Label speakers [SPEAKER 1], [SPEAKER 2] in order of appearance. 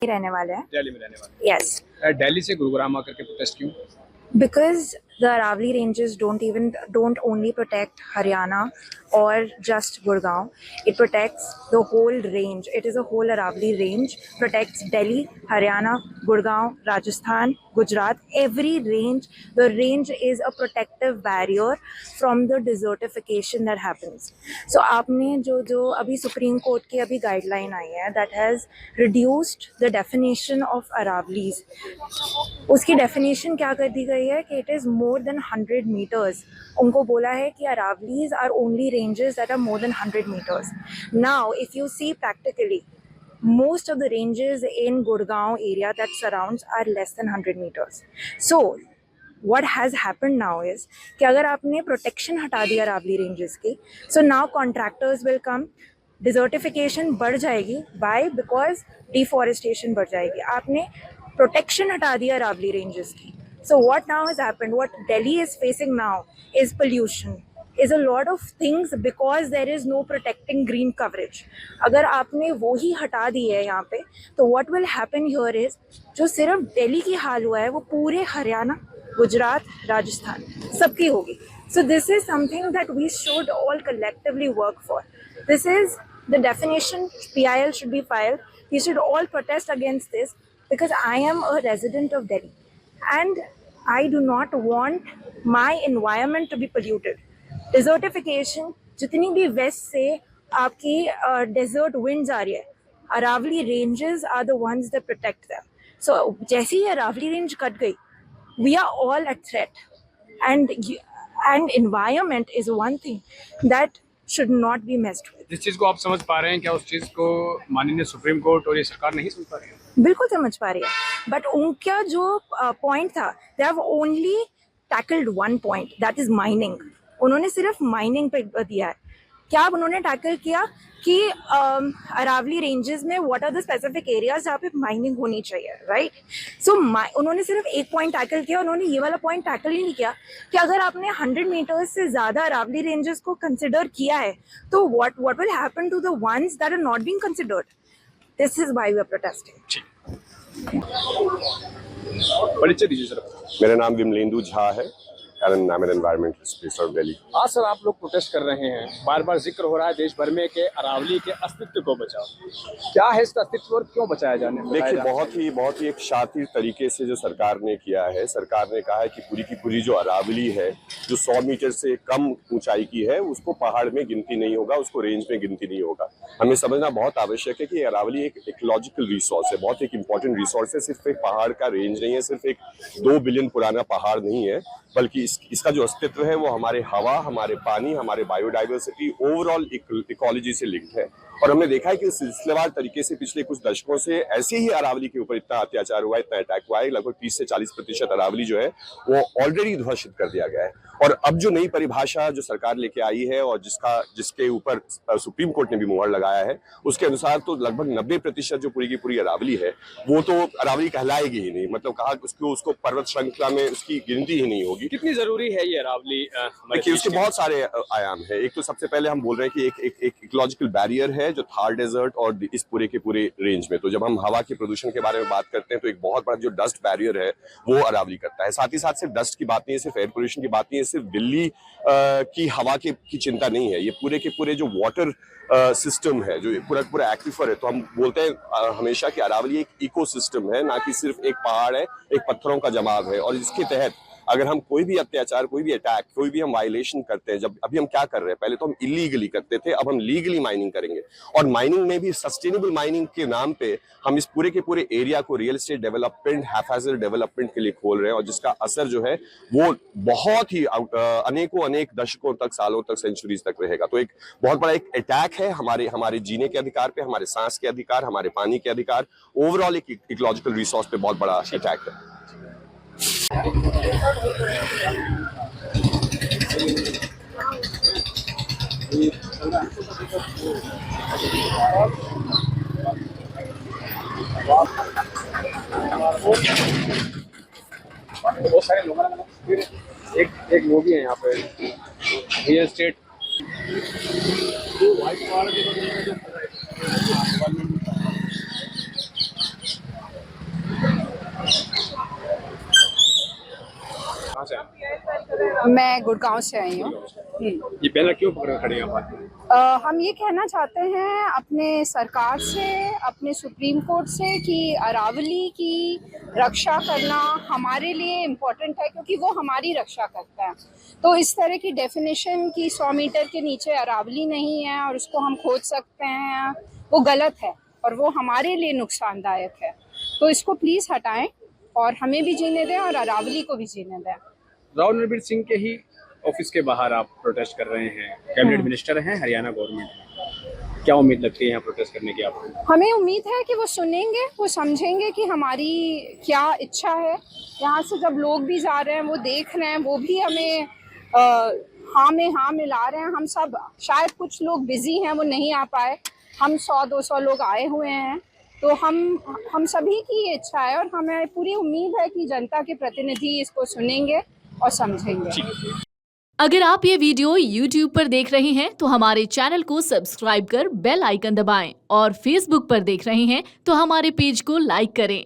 [SPEAKER 1] रहने वाले हैं।
[SPEAKER 2] दिल्ली में रहने वाले।
[SPEAKER 1] यस।
[SPEAKER 2] दिल्ली से गुरुग्राम आकर के प्रोटेस्ट क्यों?
[SPEAKER 1] Because the Aravalli ranges don't only protect Haryana or just Gurgaon. It protects the whole range. It is a whole Aravalli range. Protects Delhi, Haryana, Gurgaon, Rajasthan, Gujarat. Every range. The range is a protective barrier from the desertification that happens. So आपने जो अभी supreme court की अभी guideline आई है that has reduced the definition of Aravallis. उसकी definition क्या कर दी गई है कि it is more than 100 metres. उनको बोला है कि Aravallis are only ranges that are more than 100 metres. Now if you see practically most of the ranges in Gurgaon area that surrounds are less than 100 meters. So what has happened now is कि अगर आपने protection हटा दिया Aravalli ranges की, so now contractors will come, desertification बढ़ जाएगी। Y? Because deforestation बढ़ जाएगी। आपने प्रोटेक्शन हटा दिया अरावली रेंजेस की। So what now has happened, what Delhi is facing now is pollution, is a lot of things because there is no protecting green coverage. अगर आपने वो ही हटा दी है यहाँ पे, तो what will happen here is जो सिर्फ दिल्ली की हाल हुआ है वो पूरे हरियाणा, गुजरात, राजस्थान सबकी होगी. So this is something that we should all collectively work for. This is the definition. PIL should be filed. We should all protest against this because I am a resident of Delhi and I do not want my environment to be polluted. Desertification, जितनी भी waste से आपकी desert winds आ रही है, Aravali ranges are the ones that protect them. So जैसे ही Aravali range cut गई, we are all at threat and environment is one thing that should not be messed with.
[SPEAKER 2] जिस चीज को आप समझ पा रहे हैं, क्या उस चीज को माननीय सुप्रीम कोर्ट और ये सरकार नहीं समझ पा रही है?
[SPEAKER 1] बिल्कुल समझ पा रही है, बट उनका जो पॉइंट था, they have only tackled one point, that is mining. उन्होंने सिर्फ माइनिंग पे दिया है. क्या अब उन्होंने टैकल किया कि अरावली रेंजेस में what are the specific areas जहाँ पे माइनिंग होनी चाहिए, राइट? सो उन्होंने सिर्फ एक पॉइंट टैकल किया. उन्होंने ये वाला पॉइंट टैकल ही नहीं किया कि अगर आपने 100 मीटर्स से ज़्यादा अरावली रेंजेस को कंसिडर किया है तो what will happen to the ones that are not being considered. This is why we are protesting.
[SPEAKER 2] परिचय दीजिए सर.
[SPEAKER 3] मेरा नाम विमलेंदु झा है. I'm an environmentalist based out of Delhi.
[SPEAKER 2] आज सर आप लोग प्रोटेस्ट कर रहे हैं, बार बार जिक्र हो रहा है देश भर में कि अरावली के अस्तित्व को बचाओ. क्या है इसका अस्तित्व और क्यों बचाया जाने?
[SPEAKER 3] देखिए, बहुत ही एक शातिर तरीके से जो सरकार ने किया है. सरकार ने कहा है कि पूरी की पूरी जो अरावली है, जो 100 मीटर से कम ऊंचाई की है, उसको पहाड़ में गिनती नहीं होगा, उसको रेंज में गिनती नहीं होगा. हमें समझना बहुत आवश्यक है कि अरावली एक इकोलॉजिकल रिसोर्स है, बहुत एक इंपॉर्टेंट रिसोर्स है. सिर्फ एक पहाड़ का रेंज नहीं है, सिर्फ एक 2 बिलियन पुराना पहाड़ नहीं है, बल्कि इसका जो अस्तित्व है वो हमारे हवा, हमारे पानी, हमारे बायोडाइवर्सिटी, ओवरऑल इकोलॉजी से लिंक्ड है. और हमने देखा है कि सिलसिलेवार तरीके से पिछले कुछ दशकों से ऐसे ही अरावली के ऊपर इतना अत्याचार हुआ है, इतना अटैक हुआ है. लगभग 30 से 40% अरावली जो है वो ऑलरेडी ध्वस्त कर दिया गया है. और अब जो नई परिभाषा जो सरकार लेके आई है और जिसके ऊपर सुप्रीम कोर्ट ने भी मुहर लगाया है, उसके अनुसार तो लगभग 90% जो पूरी की पूरी अरावली है वो तो अरावली कहलाएगी ही नहीं. मतलब कहा उसको पर्वत श्रृंखला में उसकी गिनती ही नहीं होगी.
[SPEAKER 2] कितनी जरूरी है ये अरावली?
[SPEAKER 3] देखिए, उसके बहुत सारे आयाम है. एक तो सबसे पहले हम बोल रहे हैं कि एक इकोलॉजिकल बैरियर है जो थार डेजर्ट और इस पूरे के पूरे रेंज में. तो जब हम हवा के प्रदूषण के बारे में बात करते हैं तो एक बहुत बड़ा जो डस्ट बैरियर है वो अरावली करता है. साथ ही साथ सिर्फ डस्ट की बात नहीं है, सिर्फ एयर पोल्यूशन की बात नहीं है, सिर्फ दिल्ली की हवा की चिंता नहीं है. ये पूरे के पूरे जो वाटर सिस्टम है, जो पूरा एक्विफर है. तो हम बोलते हैं हमेशा कि अरावली एक इकोसिस्टम है, ना कि सिर्फ एक पहाड़ है, एक पत्थरों का जमाव है. और इसके तहत अगर हम कोई भी अत्याचार, कोई भी अटैक, कोई भी हम वायलेशन करते हैं, जब अभी हम क्या कर रहे हैं, पहले तो हम इलीगली करते थे, अब हम लीगली माइनिंग करेंगे. और माइनिंग में भी सस्टेनेबल माइनिंग के नाम पे हम इस पूरे के पूरे एरिया को रियल एस्टेट डेवलपमेंट, हैफाजर्ड डेवलपमेंट के लिए खोल रहे हैं. और जिसका असर जो है वो बहुत ही अनेक दशकों तक, सालों तक, सेंचुरीज तक रहेगा. तो एक बहुत बड़ा एक अटैक है हमारे जीने के अधिकार पे, हमारे सांस के अधिकार, हमारे पानी के अधिकार, ओवरऑल एक इकोलॉजिकल रिसोर्स पे बहुत बड़ा अटैक है.
[SPEAKER 2] बहुत सारे लोग एक लोग हैं यहाँ पे रियल एस्टेट.
[SPEAKER 4] मैं गुड़गांव से आई हूँ।
[SPEAKER 2] ये बैनर क्यों पकड़ खड़े हैं आप?
[SPEAKER 4] हम ये कहना चाहते हैं अपने सरकार से, अपने सुप्रीम कोर्ट से कि अरावली की रक्षा करना हमारे लिए इम्पोर्टेंट है, क्योंकि वो हमारी रक्षा करता है। तो इस तरह की डेफिनेशन कि 100 मीटर के नीचे अरावली नहीं है और उसको हम खोद सकते हैं, वो गलत है और वो हमारे लिए नुकसानदायक है। तो इसको प्लीज़ हटाएं और हमें भी जीने दें और अरावली को भी जीने दें।
[SPEAKER 2] राव नरबीर सिंह के ही ऑफिस के बाहर आप प्रोटेस्ट कर रहे हैं, कैबिनेट मिनिस्टर हैं हरियाणा गवर्नमेंट में, क्या उम्मीद लगती है यहाँ प्रोटेस्ट करने की आपको?
[SPEAKER 4] हमें उम्मीद है कि वो सुनेंगे, वो समझेंगे कि हमारी क्या इच्छा है। यहाँ से जब लोग भी जा रहे हैं, वो देख रहे हैं, वो भी हमें हाँ में हाँ मिला रहे हैं। हम सब, शायद कुछ लोग बिजी हैं, वो नहीं आ पाए, हम 100-200 लोग आए हुए हैं। तो हम सभी की ये इच्छा है और हमें पूरी उम्मीद है कि जनता के प्रतिनिधि इसको सुनेंगे और समझेंगे।
[SPEAKER 5] अगर आप ये वीडियो YouTube पर देख रहे हैं तो हमारे चैनल को सब्सक्राइब कर बेल आइकन दबाएं और Facebook पर देख रहे हैं तो हमारे पेज को लाइक करें।